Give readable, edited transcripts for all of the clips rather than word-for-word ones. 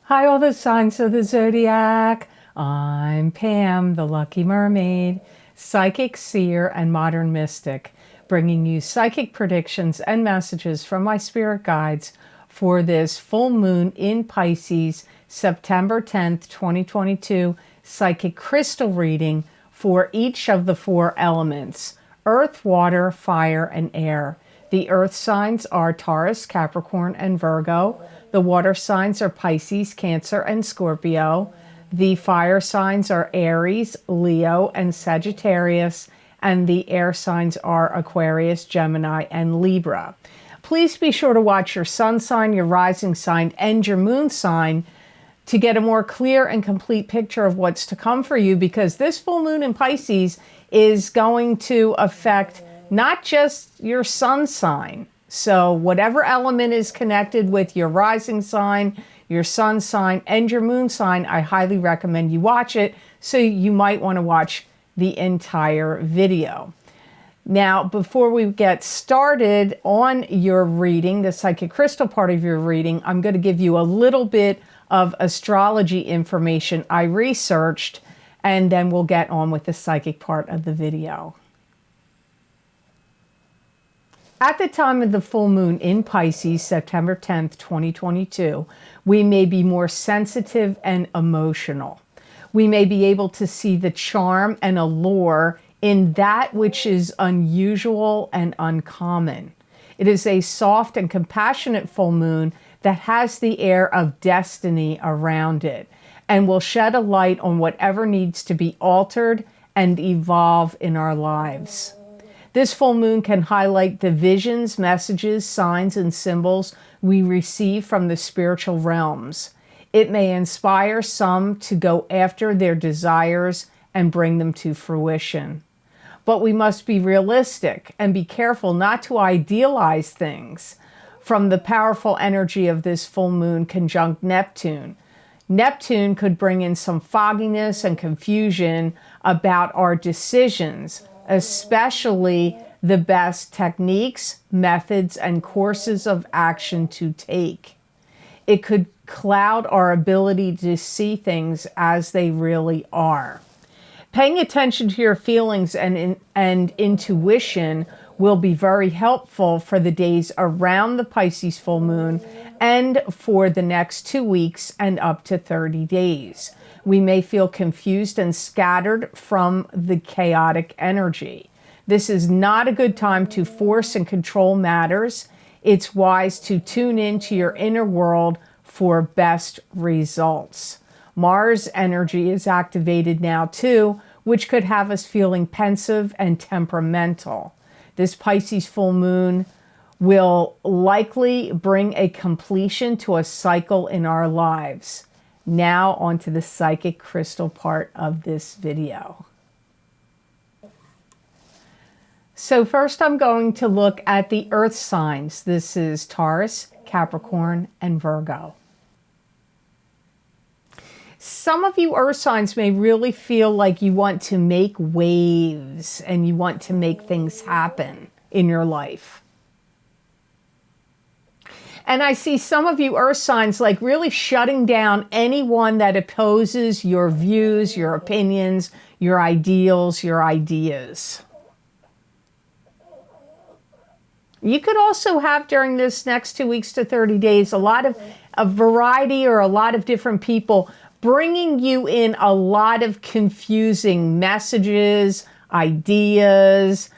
Hi, all the signs of the zodiac. I'm Pam, the Lucky Mermaid, psychic, seer, and modern mystic, bringing you psychic predictions and messages from my spirit guides for this full moon in Pisces, September 10th, 2022, psychic crystal reading for each of the four elements: earth, water, fire, and air. The earth signs are Taurus, Capricorn, and Virgo. The water signs are Pisces, Cancer, and Scorpio. The fire signs are Aries, Leo, and Sagittarius. And the air signs are Aquarius, Gemini, and Libra. Please be sure to watch your sun sign, your rising sign, and your moon sign to get a more clear and complete picture of what's to come for you, because this full moon in Pisces is going to affect not just your sun sign. So whatever element is connected with your rising sign, your sun sign, and your moon sign, I highly recommend you watch it. So you might want to watch the entire video. Now, before we get started on your reading, the psychic crystal part of your reading, I'm going to give you a little bit of astrology information I researched, and then we'll get on with the psychic part of the video. At the time of the full moon in Pisces, September 10th, 2022, we may be more sensitive and emotional. We may be able to see the charm and allure in that which is unusual and uncommon. It is a soft and compassionate full moon that has the air of destiny around it and will shed a light on whatever needs to be altered and evolve in our lives. This full moon can highlight the visions, messages, signs, and symbols we receive from the spiritual realms. It may inspire some to go after their desires and bring them to fruition. But we must be realistic and be careful not to idealize things. From the powerful energy of this full moon conjunct Neptune, Neptune could bring in some fogginess and confusion about our decisions, especially the best techniques, methods, and courses of action to take. It could cloud our ability to see things as they really are. Paying attention to your feelings and intuition will be very helpful for the days around the Pisces full moon and for the next 2 weeks and up to 30 days. We may feel confused and scattered from the chaotic energy. This is not a good time to force and control matters. It's wise to tune into your inner world for best results. Mars energy is activated now too, which could have us feeling pensive and temperamental. This Pisces full moon will likely bring a completion to a cycle in our lives. Now onto the psychic crystal part of this video. So first I'm going to look at the earth signs. This is Taurus, Capricorn, and Virgo. Some of you earth signs may really feel like you want to make waves and you want to make things happen in your life. And I see some of you earth signs like really shutting down anyone that opposes your views, your opinions, your ideals, your ideas. You could also have during this next 2 weeks to 30 days a variety or a lot of different people bringing you in a lot of confusing messages, ideas.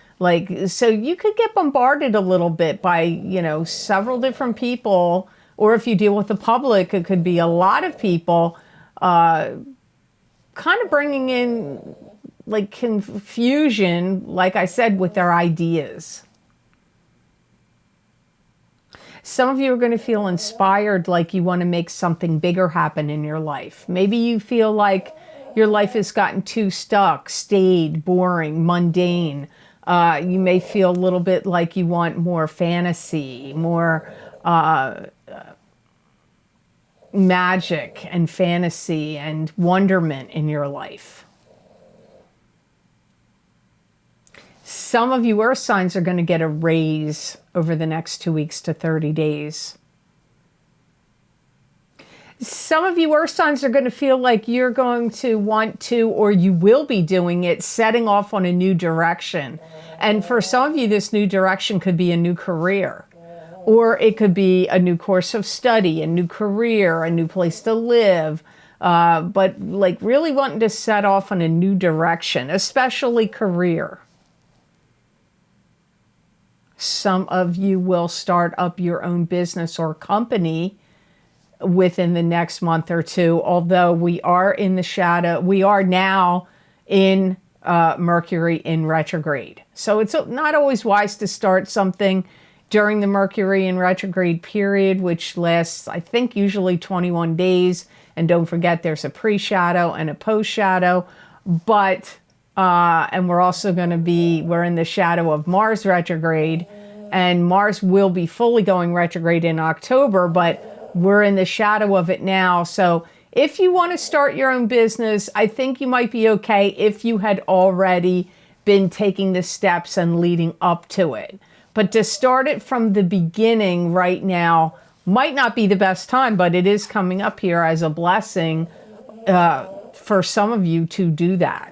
So you could get bombarded a little bit by, several different people, or if you deal with the public, it could be a lot of people kind of bringing in like confusion, like I said, with their ideas. Some of you are going to feel inspired, like you want to make something bigger happen in your life. Maybe you feel like your life has gotten too stuck, staid, boring, mundane. You may feel a little bit like you want more fantasy, more magic and fantasy and wonderment in your life. Some of you earth signs are going to get a raise over the next 2 weeks to 30 days. Some of you earth signs are going to feel like you're going to want to, or you will be doing it, setting off on a new direction. And for some of you, this new direction could be a new career, or it could be a new course of study, a new career, a new place to live. But like really wanting to set off on a new direction, especially career. Some of you will start up your own business or company within the next month or two, although we are in the shadow. We are now in Mercury in retrograde. So it's not always wise to start something during the Mercury in retrograde period, which lasts, I think, usually 21 days. And don't forget, there's a pre-shadow and a post-shadow. But, and we're also going to be, we're in the shadow of Mars retrograde. And Mars will be fully going retrograde in October, but we're in the shadow of it now. So if you want to start your own business, I think you might be okay if you had already been taking the steps and leading up to it. But to start it from the beginning right now might not be the best time, but it is coming up here as a blessing for some of you to do that.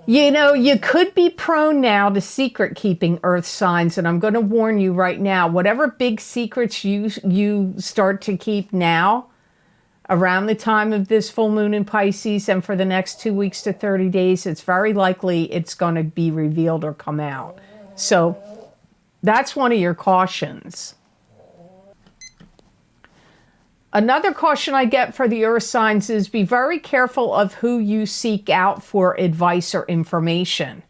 You know, you could be prone now to secret keeping, earth signs, and I'm going to warn you right now, whatever big secrets you start to keep now, around the time of this full moon in Pisces and for the next 2 weeks to 30 days, it's very likely it's going to be revealed or come out. So that's one of your cautions. Another caution I get for the earth signs is be very careful of who you seek out for advice or information.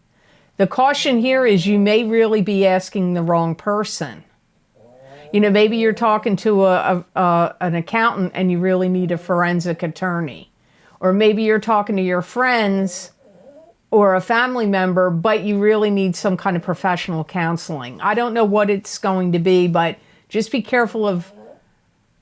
The caution here is you may really be asking the wrong person. You know, maybe you're talking to an accountant and you really need a forensic attorney. Or maybe you're talking to your friends or a family member, but you really need some kind of professional counseling. I don't know what it's going to be, but just be careful of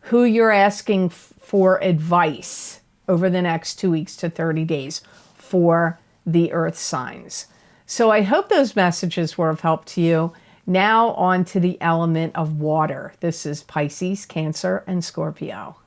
who you're asking for advice over the next 2 weeks to 30 days for the earth signs. So I hope those messages were of help to you. Now on to the element of water. This is Pisces, Cancer, and Scorpio.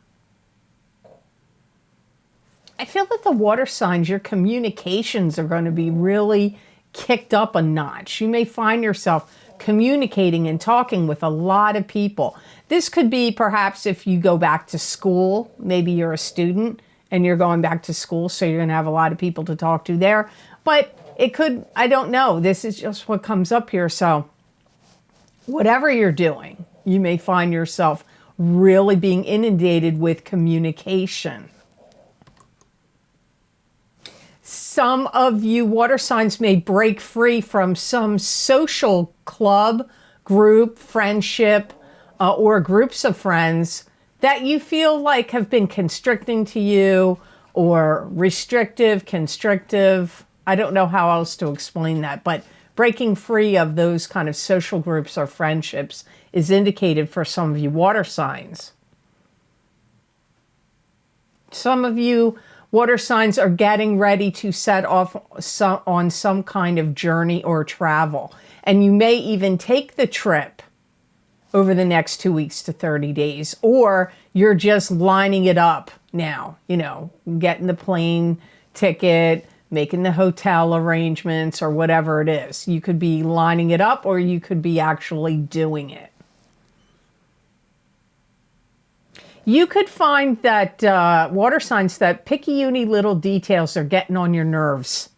I feel that the water signs, your communications are going to be really kicked up a notch. You may find yourself communicating and talking with a lot of people. This could be perhaps if you go back to school, maybe you're a student and you're going back to school, so you're going to have a lot of people to talk to there. But it could, I don't know, this is just what comes up here. So whatever you're doing, you may find yourself really being inundated with communication. Some of you water signs may break free from some social club, group, friendship, or groups of friends that you feel like have been constricting to you, or restrictive, constrictive. I don't know how else to explain that, but breaking free of those kind of social groups or friendships is indicated for some of you water signs. Some of you water signs are getting ready to set off on some kind of journey or travel. And you may even take the trip over the next 2 weeks to 30 days. Or you're just lining it up now, you know, getting the plane ticket, making the hotel arrangements, or whatever it is. You could be lining it up, or you could be actually doing it. You could find that water signs, that picky-uni little details are getting on your nerves.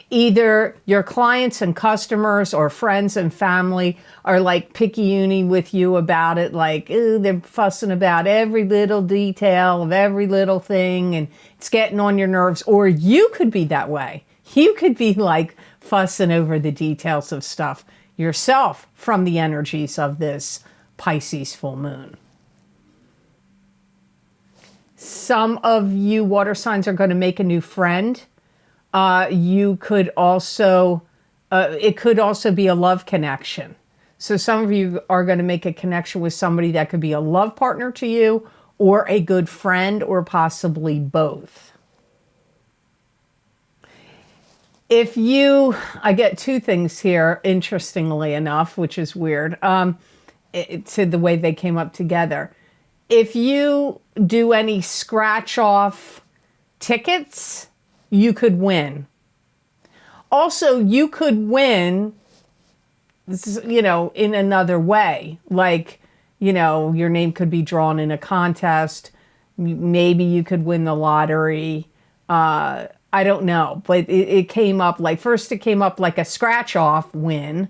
Either your clients and customers or friends and family are like picky-uni with you about it, like, ooh, they're fussing about every little detail of every little thing, and it's getting on your nerves. Or you could be that way. You could be like fussing over the details of stuff yourself from the energies of this Pisces full moon. Some of you water signs are going to make a new friend. You could also, it could also be a love connection. So some of you are going to make a connection with somebody that could be a love partner to you, or a good friend, or possibly both. If you, I get two things here, interestingly enough, which is weird, to the way they came up together. if you do any scratch off tickets, you could win. Also, you could win, you know, in another way. Like, you know, your name could be drawn in a contest. Maybe you could win the lottery. I don't know. But it came up like, first it came up like a scratch off win.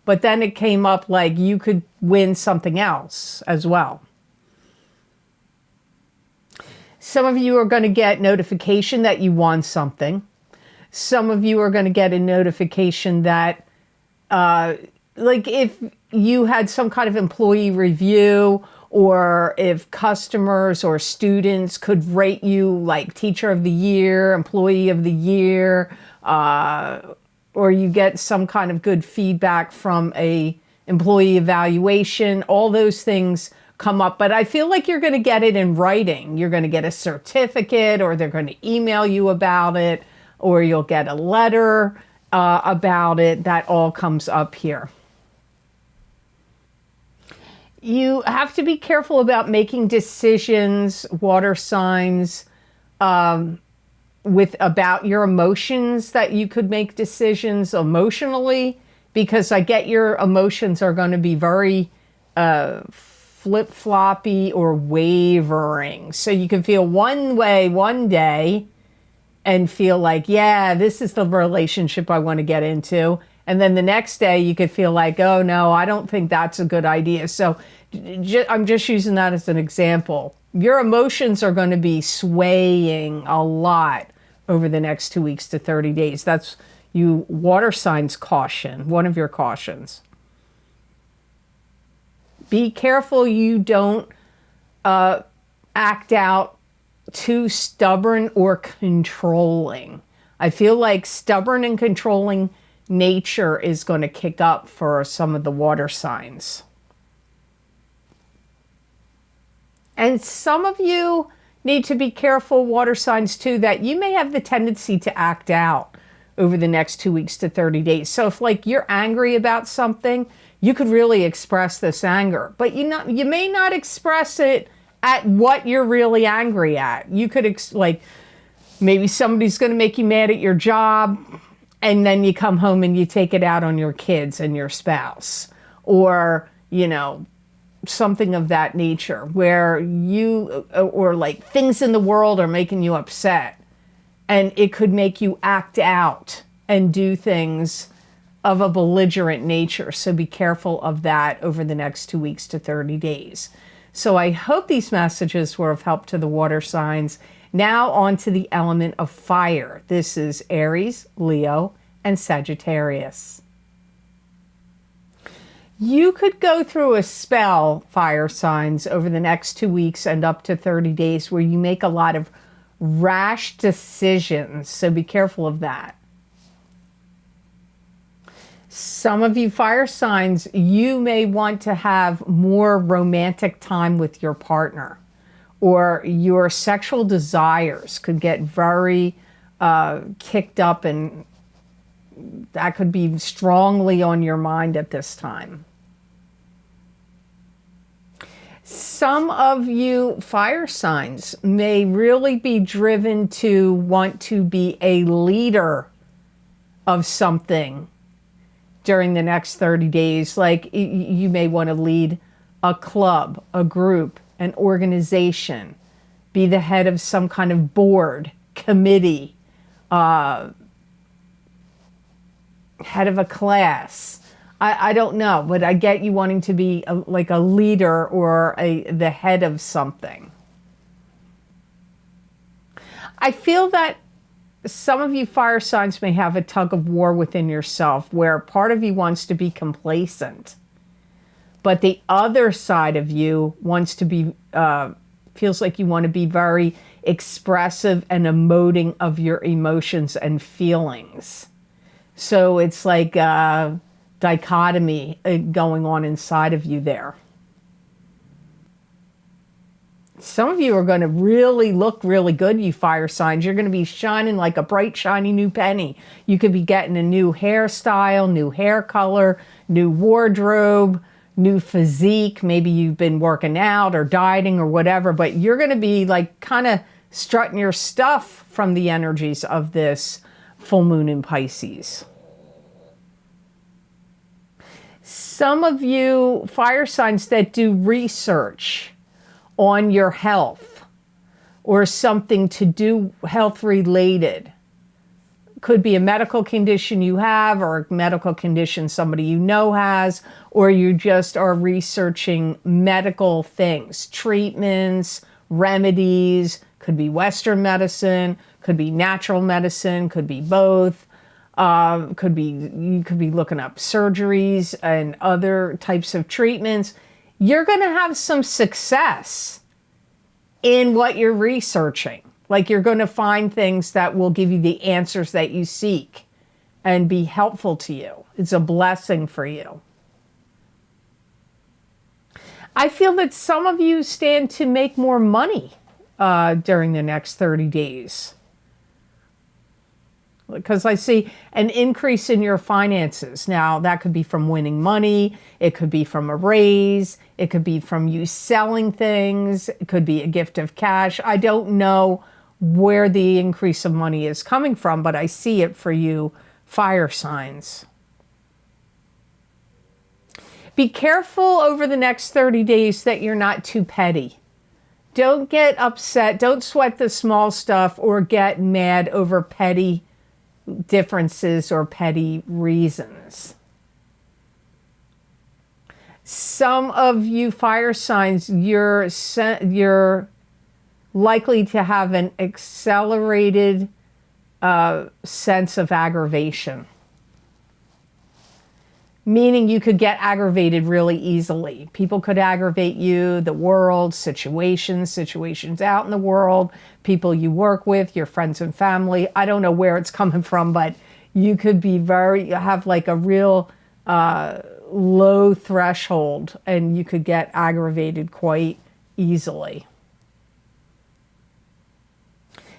But then it came up like you could win something else as well. Some of you are going to get notification that you won something. Some of you are going to get a notification that, like if you had some kind of employee review, or if customers or students could rate you like Teacher of the Year, Employee of the Year, or you get some kind of good feedback from a employee evaluation, all those things come up. But I feel like you're going to get it in writing. You're going to get a certificate, or they're going to email you about it, or you'll get a letter about it. That all comes up here. You have to be careful about making decisions, water signs, about your emotions, that you could make decisions emotionally, because I get your emotions are going to be very flip-floppy or wavering. So you can feel one way one day and feel like, yeah, this is the relationship I want to get into. And then the next day you could feel like, oh no, I don't think that's a good idea. So I'm just using that as an example. Your emotions are going to be swaying a lot over the next 2 weeks to 30 days. That's you water signs caution, one of your cautions. Be careful you don't act out too stubborn or controlling. I feel like stubborn and controlling nature is going to kick up for some of the water signs. And some of you need to be careful, water signs too, that you may have the tendency to act out over the next 2 weeks to 30 days. So if like you're angry about something, you could really express this anger, but you may not express it at what you're really angry at. You could like maybe somebody's going to make you mad at your job, and then you come home and you take it out on your kids and your spouse, or, you know, something of that nature, where you, or like things in the world are making you upset, and it could make you act out and do things of a belligerent nature. So be careful of that over the next 2 weeks to 30 days. So I hope these messages were of help to the water signs. Now on to the element of fire. This is Aries, Leo, and Sagittarius. You could go through a spell, fire signs, over the next 2 weeks and up to 30 days where you make a lot of rash decisions. So be careful of that. Some of you fire signs, you may want to have more romantic time with your partner, or your sexual desires could get very kicked up, and that could be strongly on your mind at this time. Some of you fire signs may really be driven to want to be a leader of something during the next 30 days. Like you may want to lead a club, a group, an organization, be the head of some kind of board, committee, head of a class. I don't know, but I get you wanting to be like a leader or the head of something. I feel that some of you fire signs may have a tug of war within yourself, where part of you wants to be complacent, but the other side of you wants to be, feels like you want to be very expressive and emoting of your emotions and feelings. So it's like a dichotomy going on inside of you there. Some of you are going to really look really good, you fire signs. You're going to be shining like a bright, shiny new penny. You could be getting a new hairstyle, new hair color, new wardrobe, new physique. Maybe you've been working out or dieting or whatever, but you're going to be like kind of strutting your stuff from the energies of this full moon in Pisces. Some of you fire signs that do research on your health or something to do health related. Could be a medical condition you have or a medical condition somebody you know has, or you just are researching medical things, treatments, remedies, could be Western medicine, could be natural medicine, could be both. You could be looking up surgeries and other types of treatments. You're going to have some success in what you're researching. Like you're going to find things that will give you the answers that you seek and be helpful to you. It's a blessing for you. I feel that some of you stand to make more money during the next 30 days. Because I see an increase in your finances. Now, that could be from winning money. It could be from a raise. It could be from you selling things. It could be a gift of cash. I don't know where the increase of money is coming from, but I see it for you fire signs. Be careful over the next 30 days that you're not too petty. Don't get upset. Don't sweat the small stuff or get mad over petty differences or petty reasons. Some of you fire signs, you're likely to have an accelerated sense of aggravation. Meaning you could get aggravated really easily. People could aggravate you, the world, situations out in the world, people you work with, your friends and family. I don't know where it's coming from, but you could be have like a real low threshold and you could get aggravated quite easily.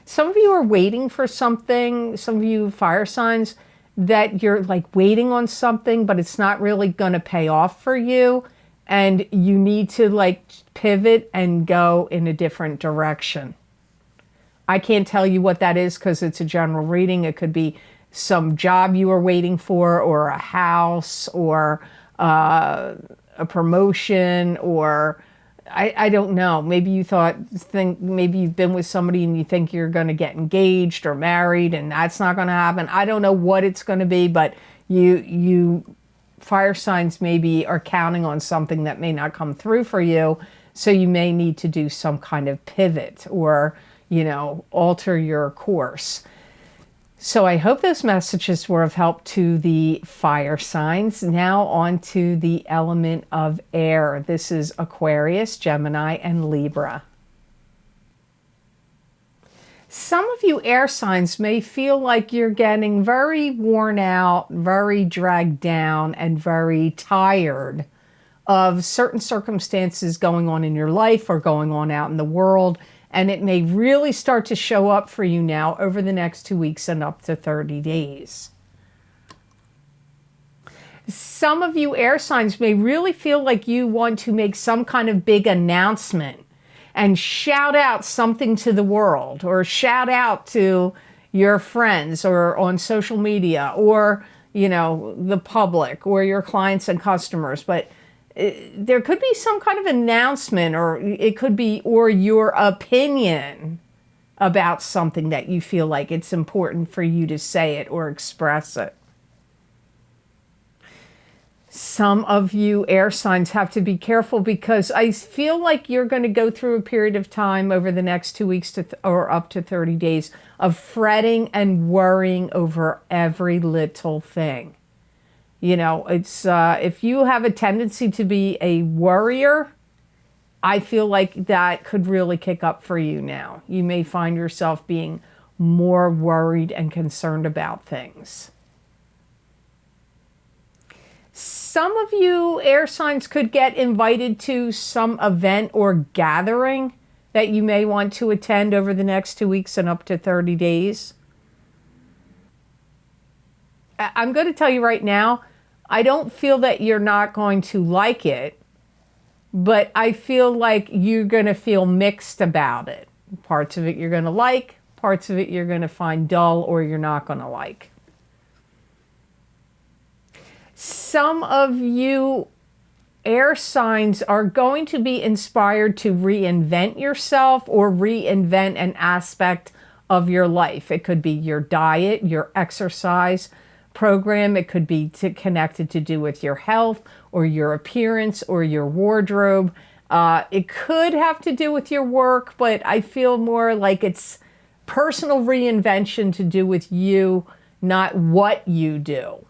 Some of you are waiting for something, some of you fire signs, that you're like waiting on something, but it's not really going to pay off for you. And you need to like pivot and go in a different direction. I can't tell you what that is because it's a general reading. It could be some job you were waiting for, or a house, or a promotion, or I don't know. Maybe you maybe you've been with somebody and you think you're going to get engaged or married and that's not going to happen. I don't know what it's going to be, but you fire signs maybe are counting on something that may not come through for you. So you may need to do some kind of pivot or, alter your course. So I hope those messages were of help to the fire signs. Now on to the element of air. This is Aquarius, Gemini, and Libra. Some of you air signs may feel like you're getting very worn out, very dragged down, and very tired of certain circumstances going on in your life or going on out in the world. And it may really start to show up for you now over the next 2 weeks and up to 30 days. Some of you air signs may really feel like you want to make some kind of big announcement and shout out something to the world, or shout out to your friends, or on social media, or, the public, or your clients and customers. But there could be some kind of announcement, or it could be, or your opinion about something that you feel like it's important for you to say it or express it. Some of you air signs have to be careful because I feel like you're going to go through a period of time over the next 2 weeks or up to 30 days of fretting and worrying over every little thing. It's if you have a tendency to be a worrier, I feel like that could really kick up for you now. You may find yourself being more worried and concerned about things. Some of you air signs could get invited to some event or gathering that you may want to attend over the next 2 weeks and up to 30 days. I'm going to tell you right now, I don't feel that you're not going to like it, but I feel like you're going to feel mixed about it. Parts of it you're going to like, parts of it you're going to find dull or you're not going to like. Some of you air signs are going to be inspired to reinvent yourself or reinvent an aspect of your life. It could be your diet, your exercise program. It could be connected to do with your health or your appearance or your wardrobe. It could have to do with your work, but I feel more like it's personal reinvention to do with you, not what you do.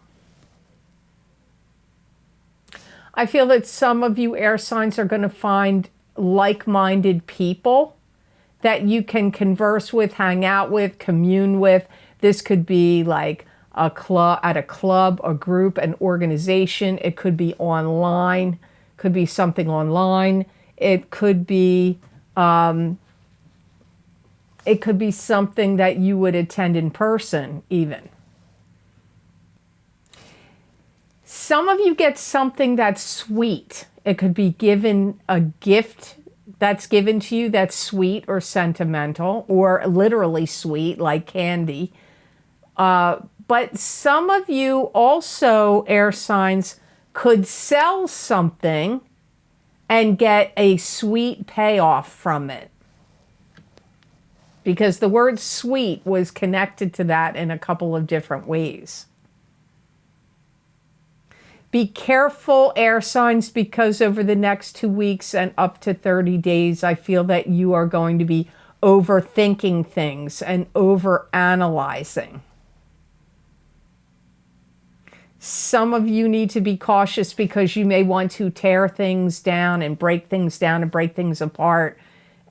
I feel that some of you air signs are going to find like-minded people that you can converse with, hang out with, commune with. This could be like a club, at a club, a group, an organization. It could be online, could be something online. It could be something that you would attend in person even. Some of you get something that's sweet. It could be given a gift that's given to you that's sweet or sentimental or literally sweet like candy. But some of you also, air signs, could sell something and get a sweet payoff from it. Because the word sweet was connected to that in a couple of different ways. Be careful, air signs, because over the next 2 weeks and up to 30 days, I feel that you are going to be overthinking things and overanalyzing. Some of you need to be cautious because you may want to tear things down and break things apart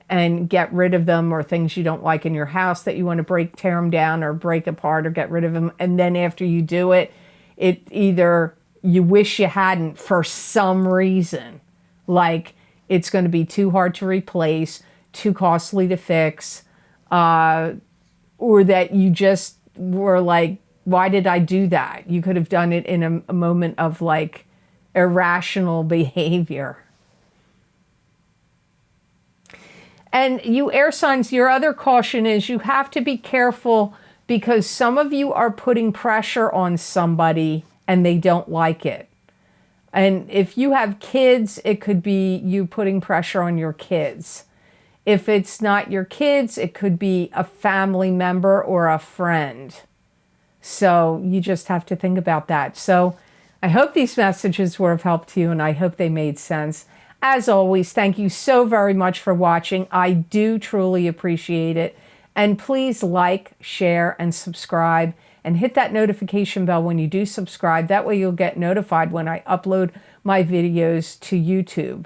and get rid of them, or things you don't like in your house that you want to tear them down or break apart or get rid of them. And then after you do it, it either you wish you hadn't for some reason, like it's going to be too hard to replace, too costly to fix, or that you just were like, why did I do that? You could have done it in a moment of like irrational behavior. And you air signs, your other caution is you have to be careful because some of you are putting pressure on somebody and they don't like it. And if you have kids, it could be you putting pressure on your kids. If it's not your kids, it could be a family member or a friend. So you just have to think about that. So I hope these messages were of help to you, and I hope they made sense. As always, thank you so very much for watching. I do truly appreciate it. And please like, share, and subscribe. And hit that notification bell when you do subscribe. That way you'll get notified when I upload my videos to YouTube.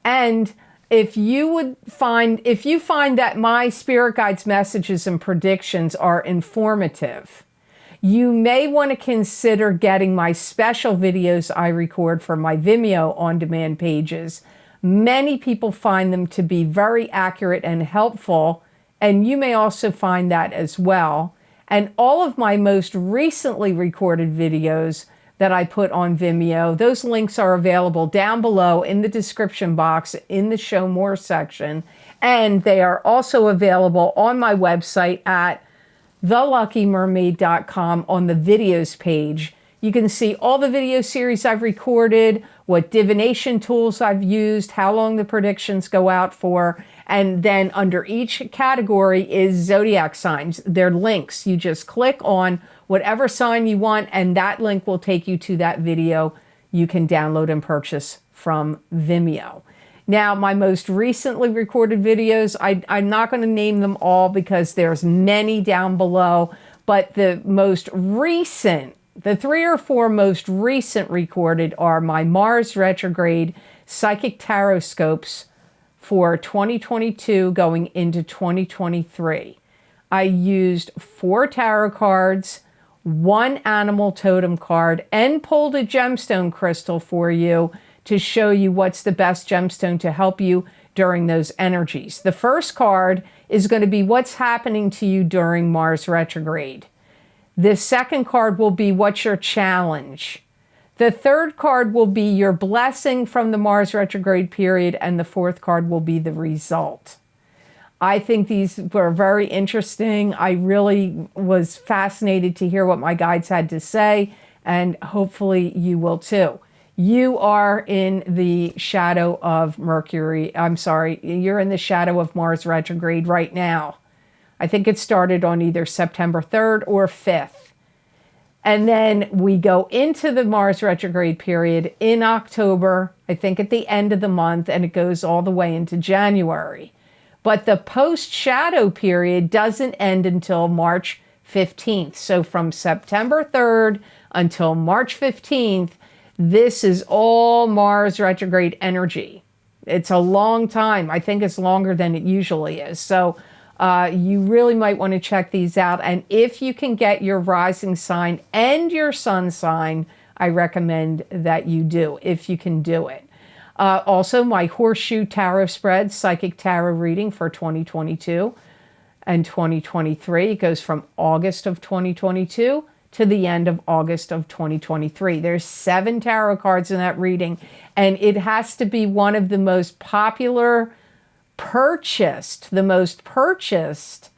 And if you find that my spirit guides messages and predictions are informative, you may want to consider getting my special videos I record for my Vimeo on-demand pages. Many people find them to be very accurate and helpful, and you may also find that as well. And all of my most recently recorded videos that I put on Vimeo, those links are available down below in the description box in the Show More section. And they are also available on my website at theluckymermaid.com on the videos page. You can see all the video series I've recorded, what divination tools I've used, how long the predictions go out for, and then under each category is zodiac signs. They're links. You just click on whatever sign you want, and that link will take you to that video you can download and purchase from Vimeo. Now, my most recently recorded videos, I'm not going to name them all because there's many down below, but the most recent, the 3 or 4 most recent recorded are my Mars retrograde psychic tarot scopes for 2022 going into 2023. I used 4 tarot cards, 1 animal totem card, and pulled a gemstone crystal for you to show you what's the best gemstone to help you during those energies. The first card is going to be what's happening to you during Mars retrograde. The second card will be what's your challenge. The third card will be your blessing from the Mars retrograde period, and the fourth card will be the result. I think these were very interesting. I really was fascinated to hear what my guides had to say, and hopefully you will too. You are in the shadow of Mercury. I'm sorry, you're in the shadow of Mars retrograde right now. I think it started on either September 3rd or 5th. And then we go into the Mars retrograde period in October, I think at the end of the month, and it goes all the way into January. But the post-shadow period doesn't end until March 15th. So from September 3rd until March 15th, this is all Mars retrograde energy. It's a long time. I think it's longer than it usually is. So you really might want to check these out. And if you can get your rising sign and your sun sign, I recommend that you do, if you can do it. Also, my Horseshoe Tarot Spread Psychic Tarot reading for 2022 and 2023. It goes from August of 2022 to the end of August of 2023. There's 7 tarot cards in that reading, and it has to be one of the most popular the most purchased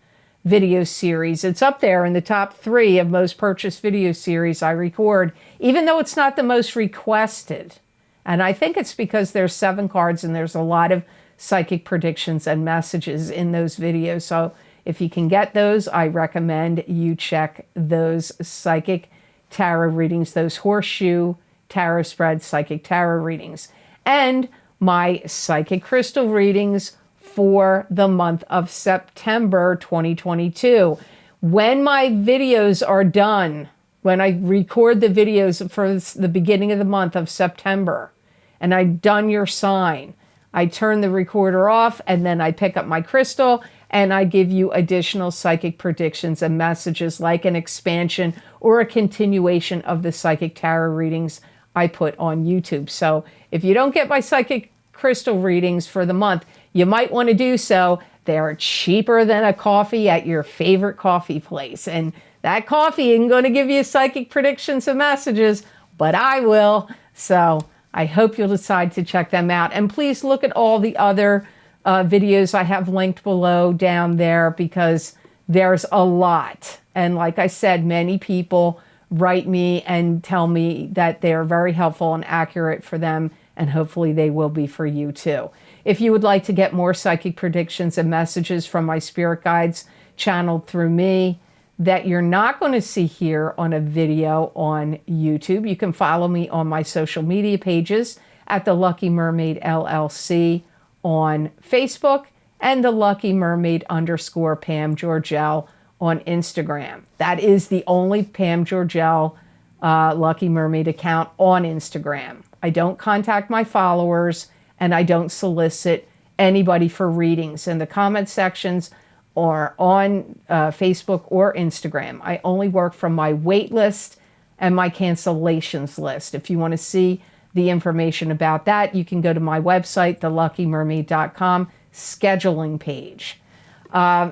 video series. It's up there in the top 3 of most purchased video series I record, even though it's not the most requested. And I think it's because there's 7 cards and there's a lot of psychic predictions and messages in those videos. So if you can get those, I recommend you check those psychic tarot readings, those Horseshoe Tarot Spread psychic tarot readings, and my psychic crystal readings for the month of September 2022. When my videos are done, when I record the videos for the beginning of the month of September, and I've done your sign, I turn the recorder off, and then I pick up my crystal and I give you additional psychic predictions and messages, like an expansion or a continuation of the psychic tarot readings I put on YouTube. So if you don't get my psychic crystal readings for the month, you might want to do so. They are cheaper than a coffee at your favorite coffee place. And that coffee isn't going to give you psychic predictions and messages, but I will. So I hope you'll decide to check them out. And please look at all the other videos I have linked below down there, because there's a lot. And like I said, many people write me and tell me that they are very helpful and accurate for them, and hopefully they will be for you too. If you would like to get more psychic predictions and messages from my spirit guides channeled through me that you're not going to see here on a video on YouTube, you can follow me on my social media pages at the Lucky Mermaid LLC on Facebook and the Lucky Mermaid _ Pam Georgel on Instagram. That is the only Pam Georgel Lucky Mermaid account on Instagram. I don't contact my followers, and I don't solicit anybody for readings in the comment sections or on Facebook or Instagram. I only work from my wait list and my cancellations list. If you want to see the information about that, you can go to my website, theluckymermaid.com scheduling page.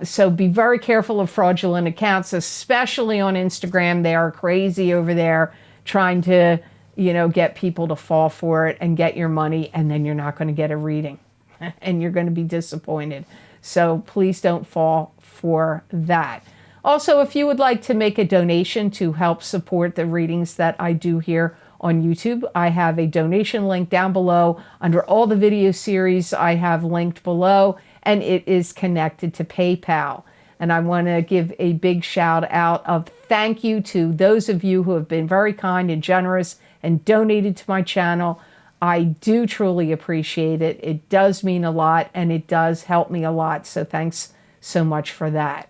So be very careful of fraudulent accounts, especially on Instagram. They are crazy over there trying to, get people to fall for it and get your money, and then you're not going to get a reading and you're going to be disappointed. So please don't fall for that. Also, if you would like to make a donation to help support the readings that I do here on YouTube, I have a donation link down below under all the video series I have linked below, and it is connected to PayPal. And I want to give a big shout out of thank you to those of you who have been very kind and generous and donated to my channel. I do truly appreciate it. It does mean a lot, and it does help me a lot. So thanks so much for that.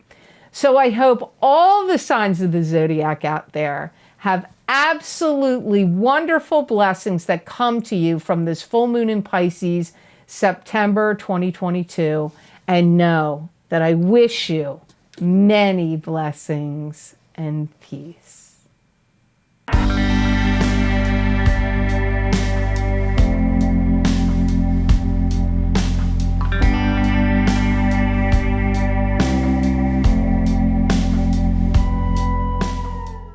So I hope all the signs of the zodiac out there have absolutely wonderful blessings that come to you from this full moon in Pisces, September 2022. And know that I wish you many blessings and peace.